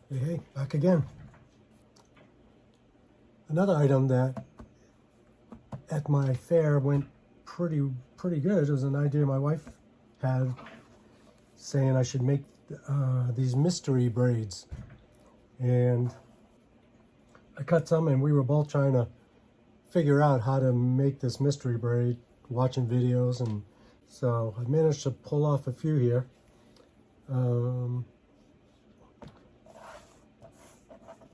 Hey, back again. Another item that at my fair went pretty good. It was an idea my wife had, saying I should make these mystery braids, and I cut some, and we were both trying to figure out how to make this mystery braid, watching videos, and so I managed to pull off a few here.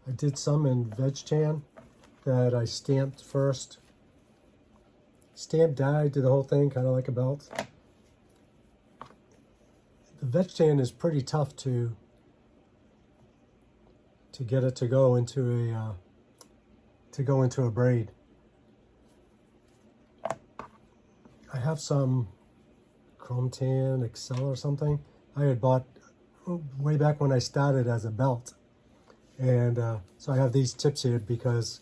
I did some in veg tan that I stamped first. Stamp dyed, did the whole thing, kind of like a belt. The veg tan is pretty tough to get it to go into a braid. I have some chrome tan Excel or something I had bought way back when I started as a belt. And so I have these tips here because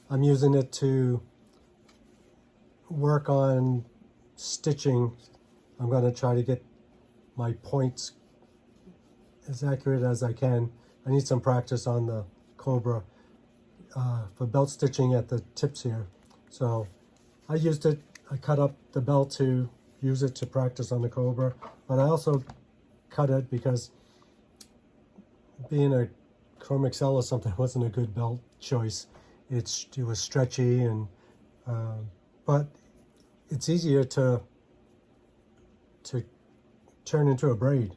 I'm using it to work on stitching. I'm going to try to get my points as accurate as I can. I need some practice on the Cobra for belt stitching at the tips here. So I used it, I cut up the belt to use it to practice on the Cobra, but I also cut it because being a Chrome Excel or something wasn't a good belt choice. It was stretchy, and but it's easier to turn into a braid.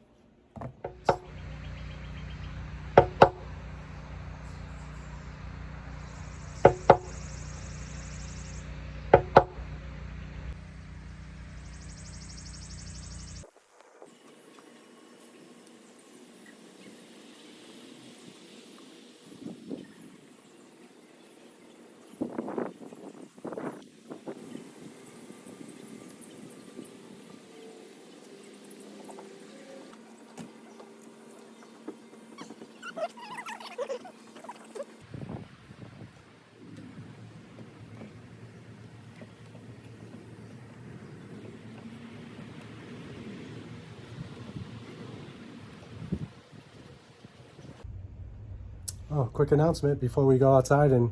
Oh, quick announcement before we go outside and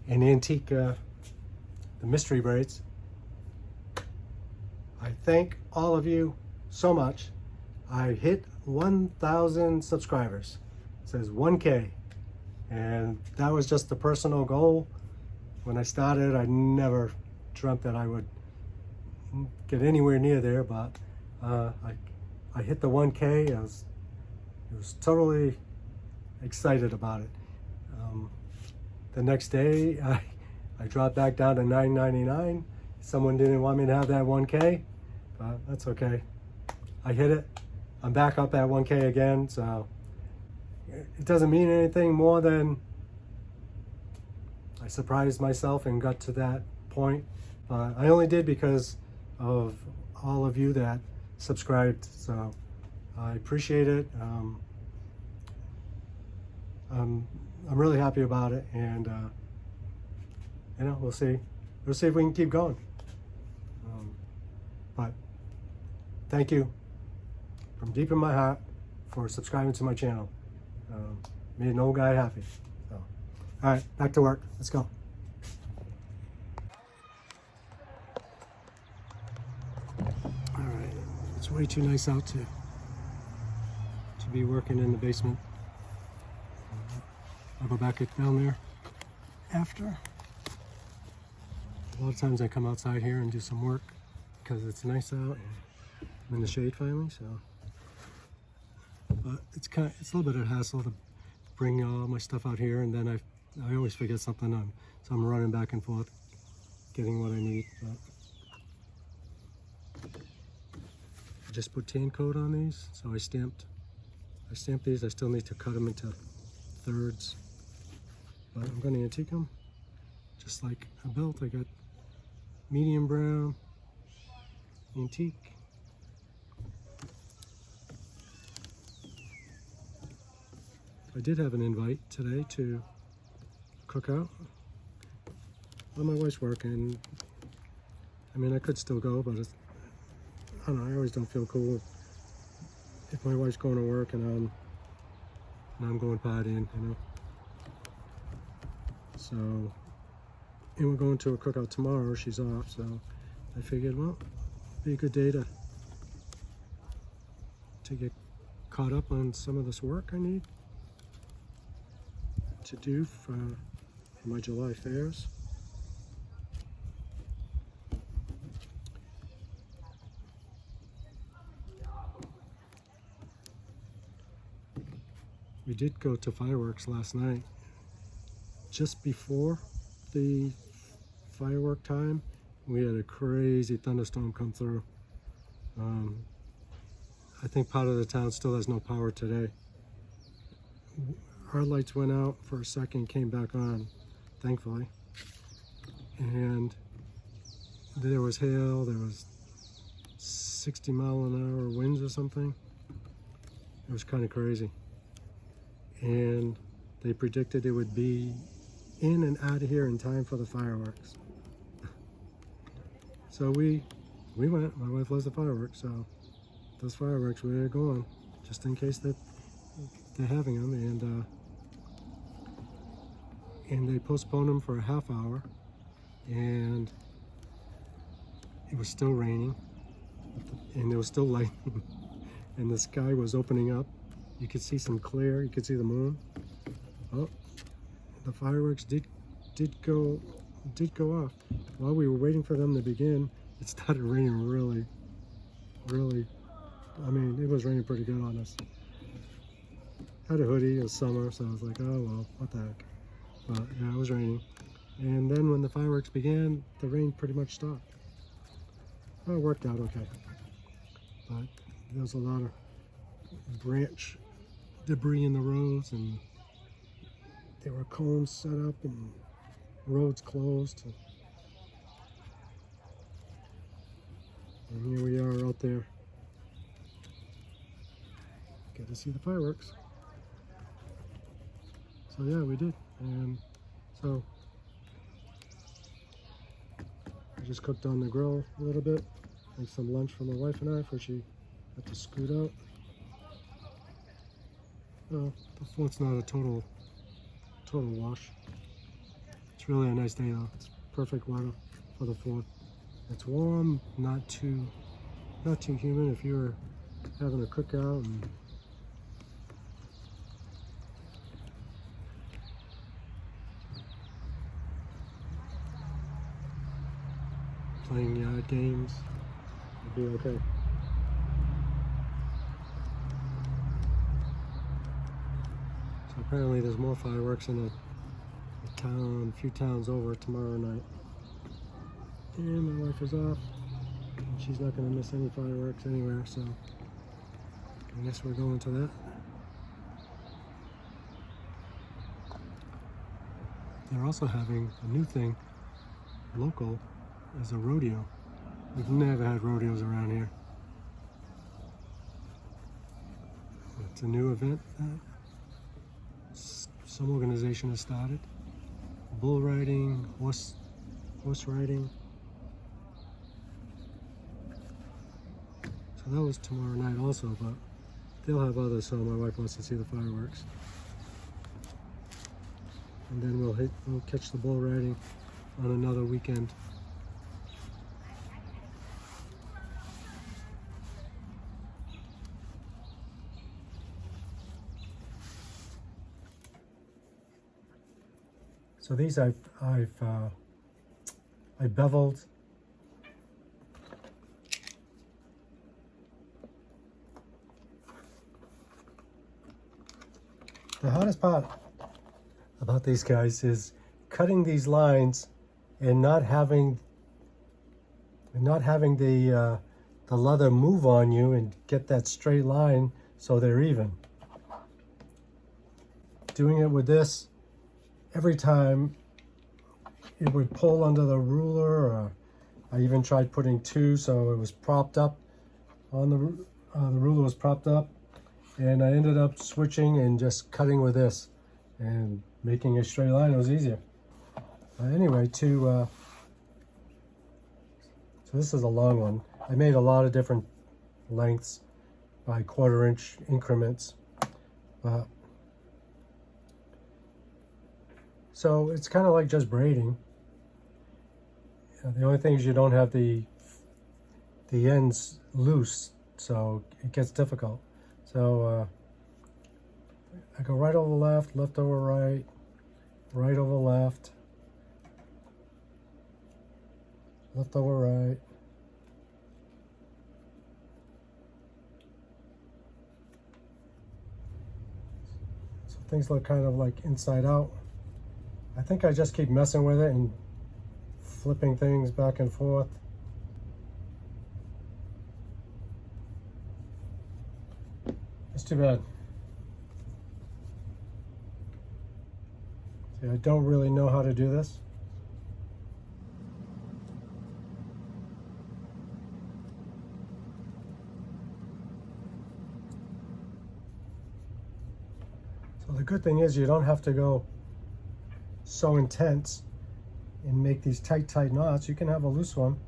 antique the mystery braids. I thank all of you so much. I hit 1,000 subscribers. It says 1K. And that was just a personal goal. When I started, I never dreamt that I would get anywhere near there, but I hit the 1K. I was totally excited about it. The next day, I dropped back down to $9.99. Someone didn't want me to have that 1K, but that's okay. I hit it. I'm back up at 1K again, so it doesn't mean anything more than I surprised myself and got to that point. But I only did because of all of you that subscribed, so I appreciate it. I'm really happy about it, and you know, we'll see if we can keep going. But thank you from deep in my heart for subscribing to my channel. Made an old guy happy. So, all right, back to work. Let's go. All right, it's way too nice out to be working in the basement. I'll go back down there after. A lot of times I come outside here and do some work because it's nice out and I'm in the shade finally. So, but it's a little bit of a hassle to bring all my stuff out here, and then I always forget something on, so I'm running back and forth getting what I need. But I just put tan coat on these, so I stamped these. I still need to cut them into thirds, but I'm going to antique them just like a belt. I got medium brown antique. I did have an invite today to cook out. Well, my wife's working. I mean, I could still go, but it's, I don't know, I always don't feel cool if my wife's going to work and and I'm going partying, you know. So, and we're going to a cookout tomorrow. She's off, so I figured, well, it'd be a good day to get caught up on some of this work I need to do for my July fairs. We did go to fireworks last night. Just before the firework time, we had a crazy thunderstorm come through. I think part of the town still has no power today. Our lights went out for a second, came back on, thankfully. And there was hail, there was 60-mile-an-hour winds or something. It was kind of crazy. And they predicted it would be in and out of here in time for the fireworks. So we went. My wife loves the fireworks, so those fireworks, we're going just in case that they're having them. And they postponed them for a half hour, and it was still raining, and it was still lightning, and the sky was opening up. You could see some clear. You could see the moon. Oh, the fireworks did go off. While we were waiting for them to begin, it started raining really. I mean, it was raining pretty good on us. Had a hoodie. It was summer, so I was like, oh well, what the heck. But yeah, it was raining. And then when the fireworks began, the rain pretty much stopped. Well, it worked out okay. But there was a lot of branch debris in the roads, and there were cones set up and roads closed. And here we are out there. Get to see the fireworks. So yeah, we did. And so I just cooked on the grill a little bit, made some lunch for my wife and I before she had to scoot out. Well, the float's not a total wash. It's really a nice day though. It's perfect weather for the float. It's warm, not too humid if you're having a cookout and playing yard games. It'll be okay. So apparently there's more fireworks in a few towns over tomorrow night. And my wife is off, and she's not going to miss any fireworks anywhere, so I guess we're going to that. They're also having a new thing, local, as a rodeo. We've never had rodeos around here. It's a new event that some organization has started. Bull riding, horse riding. So that was tomorrow night also, but they'll have others, so my wife wants to see the fireworks. And then we'll catch the bull riding on another weekend. So these I beveled. The hardest part about these guys is cutting these lines and not having the leather move on you and get that straight line so they're even. Doing it with this, every time it would pull under the ruler, or I even tried putting two so it was propped up on the ruler was propped up, and I ended up switching and just cutting with this and making a straight line. It was easier. Anyway, so this is a long one. I made a lot of different lengths by 1/4 inch increments. So it's kind of like just braiding. The only thing is you don't have the ends loose, so it gets difficult. So I go right over left, left over right, right over left, left over right. So things look kind of like inside out. I think I just keep messing with it and flipping things back and forth. It's too bad. See, I don't really know how to do this. So the good thing is you don't have to go so intense and make these tight knots. You can have a loose one.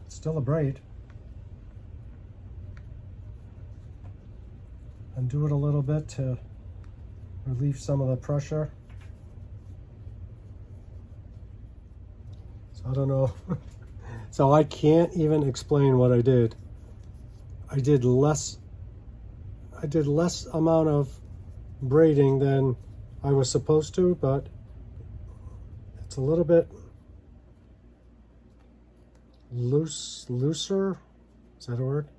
It's still a braid. Undo it a little bit to relieve some of the pressure. So I don't know. So I can't even explain what I did. I did less amount of braiding than I was supposed to, but it's a little bit looser, is that a word?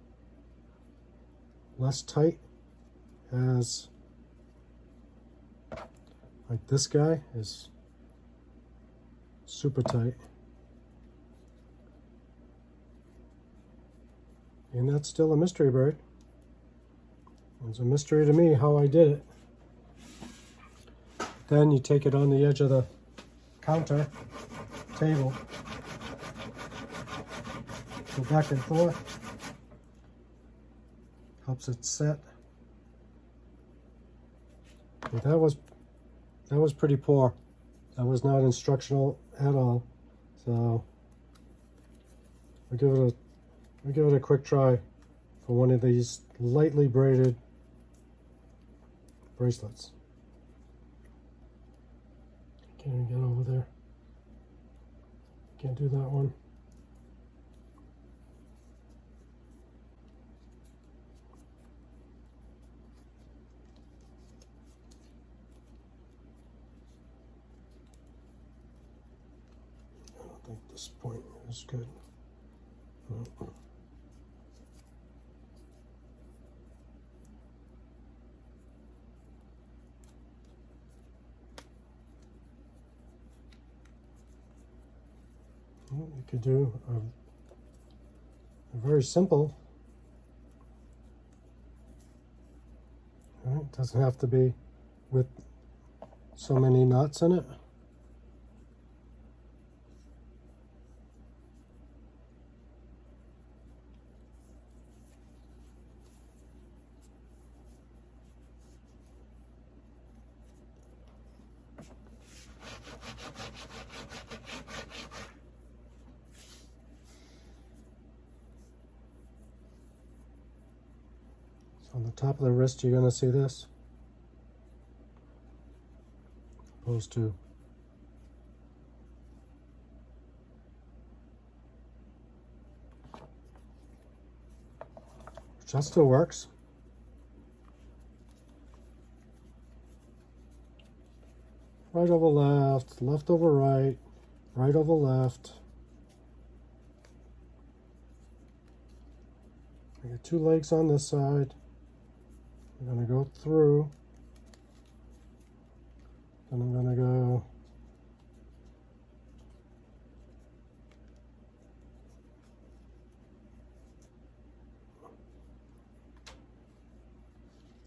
Less tight, as like this guy is super tight. And that's still a mystery braid. It's a mystery to me how I did it. Then you take it on the edge of the counter table, go back and forth, helps it set. But that was pretty poor. That was not instructional at all. So we'll give it a quick try for one of these lightly braided bracelets. Can't even get over there. Can't do that one. I don't think this point is good. You could do a very simple. Right? It doesn't have to be with so many knots in it. On the top of the wrist, you're going to see this, opposed to which that still works. Right over left, left over right, right over left. I got two legs on this side. I'm going to go through, and I'm going to go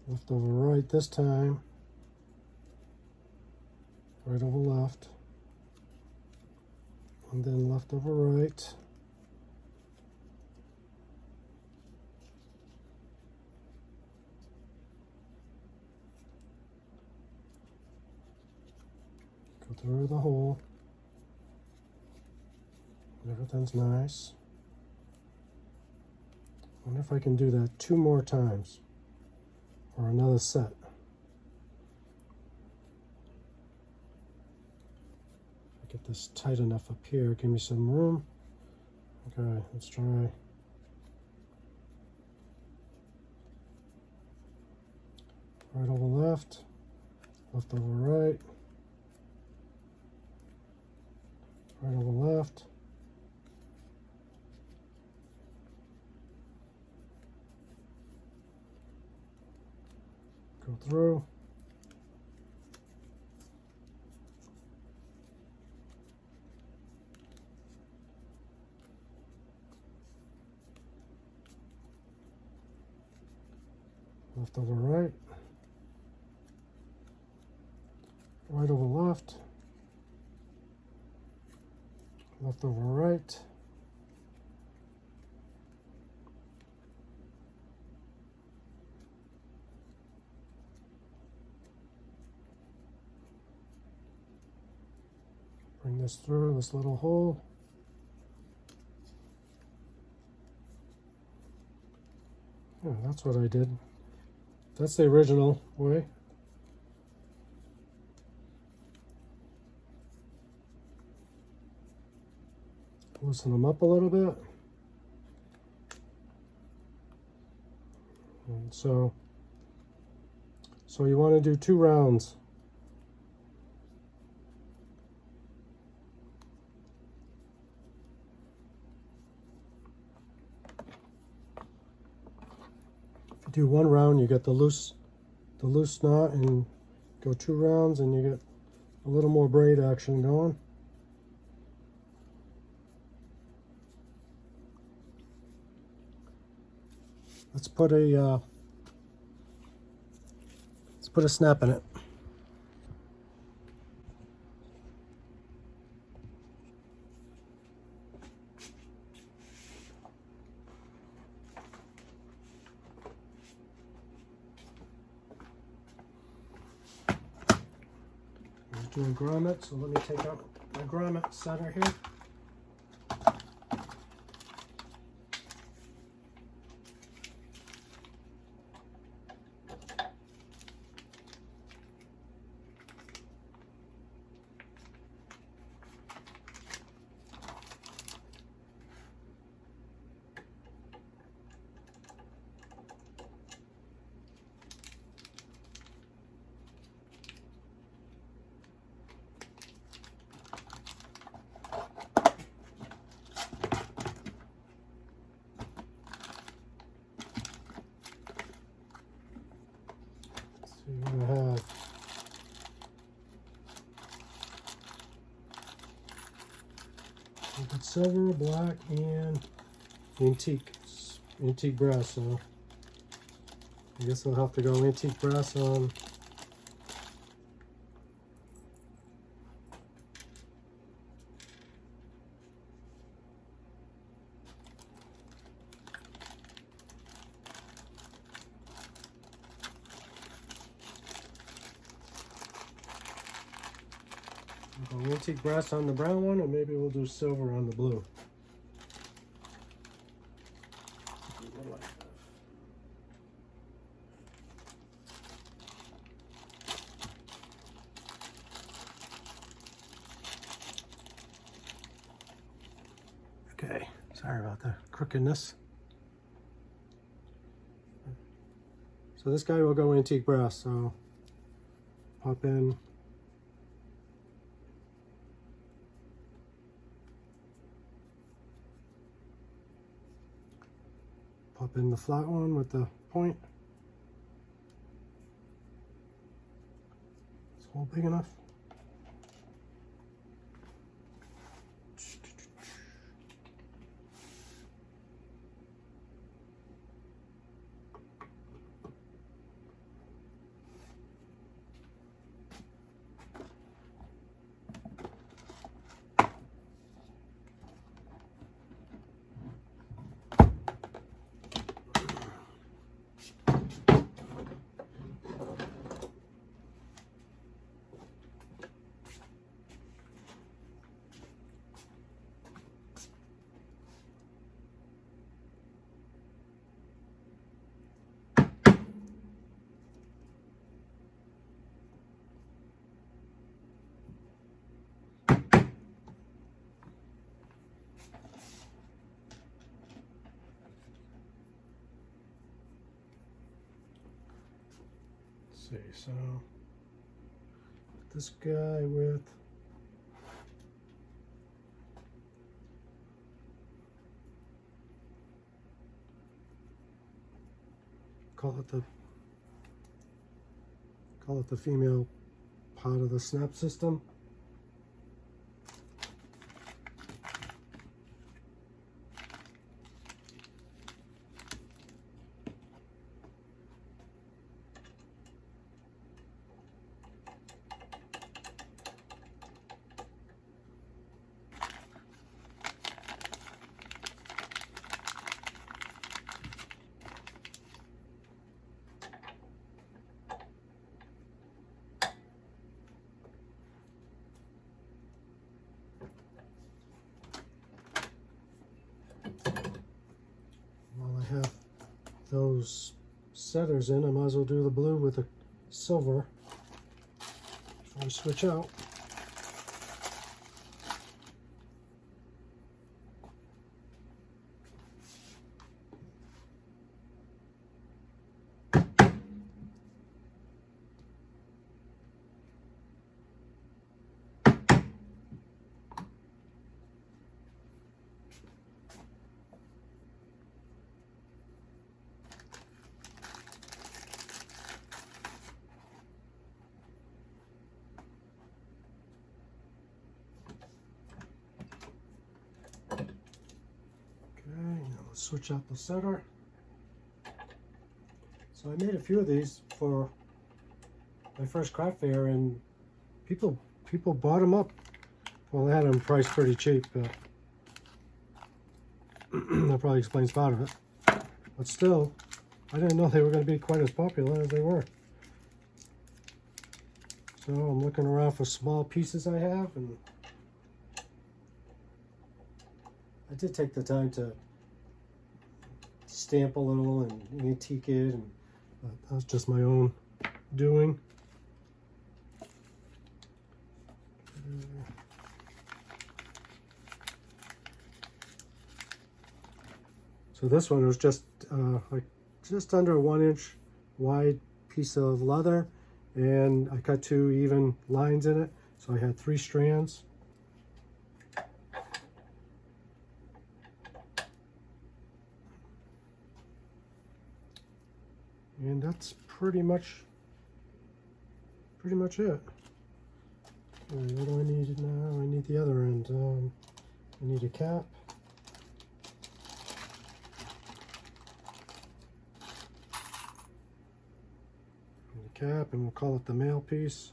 left over right this time, right over left, and then left over right. Go through the hole. Everything's nice. I wonder if I can do that 2 more times or another set. this tight enough up here. Give me some room. Okay, let's try. Right over left, left over right, right over left. Go through. Left over right. Right over left. Left over right. Bring this through this little hole. Yeah, that's what I did. That's the original way. Loosen them up a little bit. And so you want to do 2 rounds. If you do 1 round, you get the loose knot, and go 2 rounds and you get a little more braid action going. Let's put a snap in it. I'm doing grommet, so let me take out my grommet center here. So you're going to have you've got silver, black, and antique brass. So I guess I'll have to go antique brass on. We'll go antique brass on the brown one, and maybe we'll do silver on the blue. Okay, sorry about the crookedness. So this guy will go antique brass, so pop in. Pop in the flat one with the point. Is the hole big enough? see, so this guy with call it the female part of the snap system. While I have those setters in, I might as well do the blue with the silver before I switch out. Switch out the setter. So I made a few of these for my first craft fair, and people bought them up. Well, they had them priced pretty cheap, but that probably explains part of it. But still, I didn't know they were going to be quite as popular as they were. So I'm looking around for small pieces I have, and I did take the time to stamp a little and antique it, and that was just my own doing. So this one was just like just under a 1-inch wide piece of leather, and I cut 2 even lines in it, so I had 3 strands. And that's pretty much it. All right, what do I need now? I need the other end. I need a cap. And a cap, and we'll call it the male piece.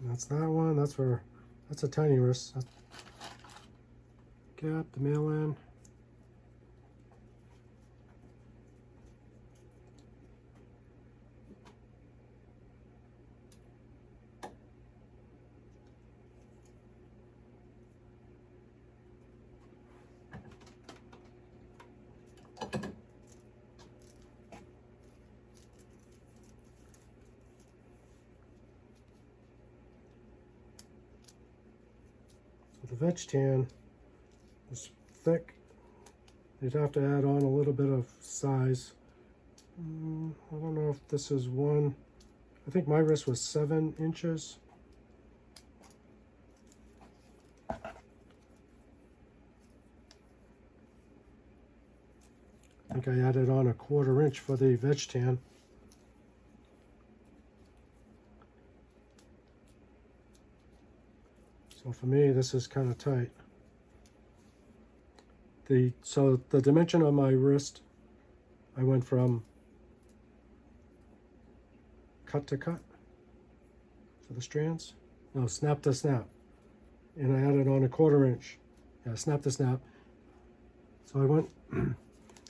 That's that one. That's a tiny wrist. Cap, the male end. The veg tan is thick. You'd have to add on a little bit of size. I don't know if this is one. I think my wrist was 7 inches. I think I added on a 1/4 inch for the veg tan. So for me, this is kind of tight. So the dimension of my wrist, I went from cut to cut for the strands. No, snap to snap. And I added on a 1/4 inch. Yeah, snap to snap. So I went,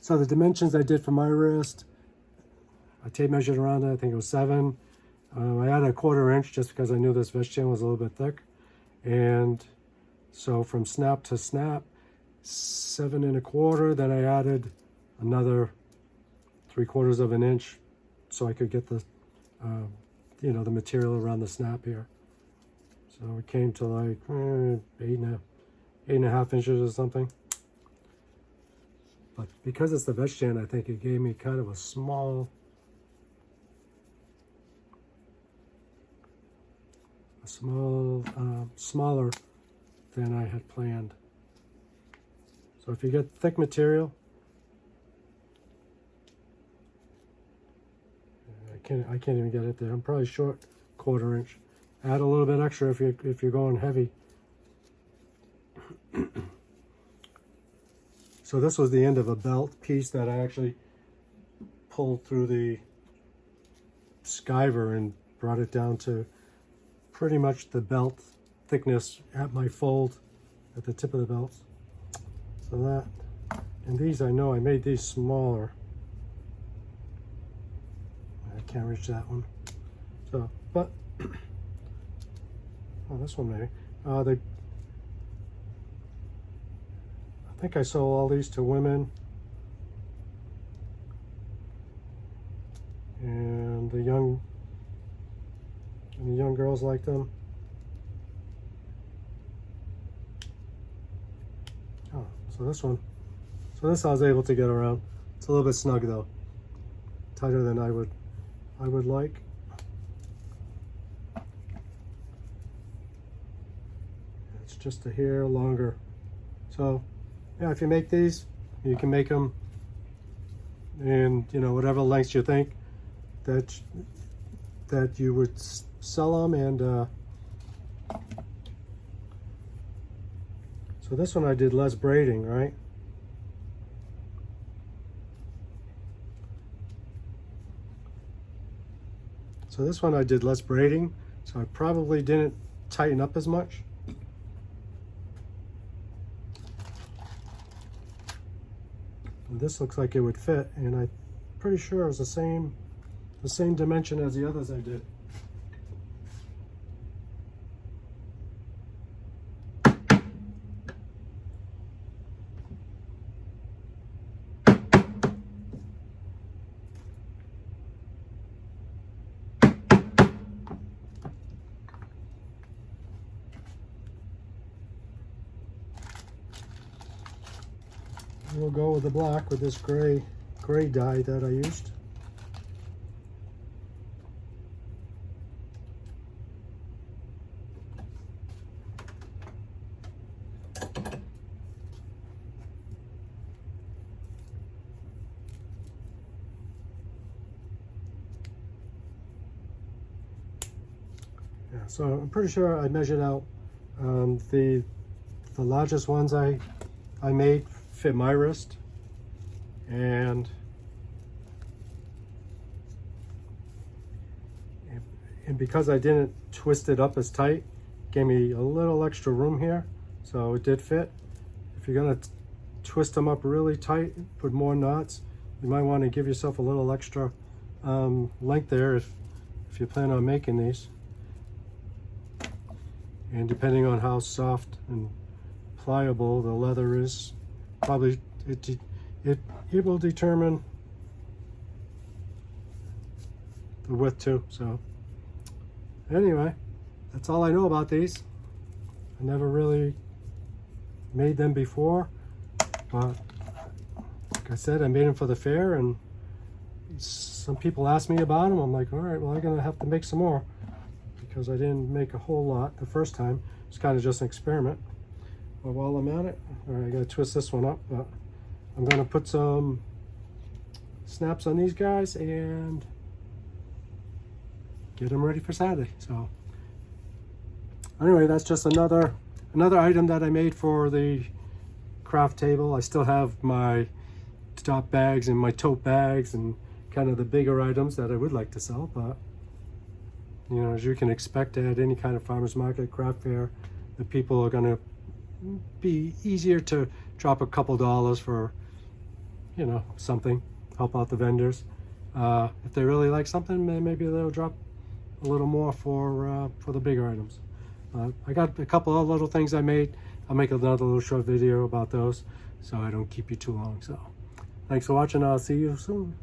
so the dimensions I did for my wrist, I tape measured around it, I think it was 7. I added a 1/4 inch just because I knew this veg tan was a little bit thick. And so from snap to snap, 7 1/4, then I added another 3/4 of an inch so I could get the, you know, the material around the snap here. So it came to like 8.5 inches or something. But because it's the veg stand, I think it gave me kind of a smaller than I had planned. So if you get thick material, I can't even get it there. I'm probably short 1/4 inch. Add a little bit extra if you're going heavy. So this was the end of a belt piece that I actually pulled through the skiver and brought it down to pretty much the belt thickness at my fold at the tip of the belts. So that, and these, I know I made these smaller. I can't reach that one. So, but, oh, this one maybe. I think I sold all these to women, and the young girls like them. Oh, so this one, so this I was able to get around. It's a little bit snug though, tighter than I would like. It's just a hair longer. So yeah, if you make these, you can make them in, you know, whatever lengths you think that you would sell them. And so this one I did less braiding, right? So this one I did less braiding, so I probably didn't tighten up as much. And this looks like it would fit, and I'm pretty sure it was the same dimension as the others I did. We'll go with the black with this gray dye that I used. Yeah, so I'm pretty sure I measured out the largest ones I made fit my wrist, and because I didn't twist it up as tight, gave me a little extra room here, so it did fit. If you're gonna twist them up really tight, put more knots, you might want to give yourself a little extra length there if you plan on making these. And depending on how soft and pliable the leather is, probably it will determine the width too. So anyway, that's all I know about these. I never really made them before, but like I said, I made them for the fair, and some people asked me about them. I'm like, all right, well, I'm gonna have to make some more because I didn't make a whole lot the first time. It's kind of just an experiment. But while I'm at it, all right, I gotta twist this one up, but I'm gonna put some snaps on these guys and get them ready for Saturday. So anyway, that's just another item that I made for the craft table. I still have my top bags and my tote bags and kind of the bigger items that I would like to sell, but you know, as you can expect at any kind of farmer's market, craft fair, the people are gonna be easier to drop a couple dollars for, you know, something, help out the vendors. If they really like something, maybe they'll drop a little more for the bigger items. I got a couple of little things I made. I'll make another little short video about those so I don't keep you too long. So thanks for watching. I'll see you soon.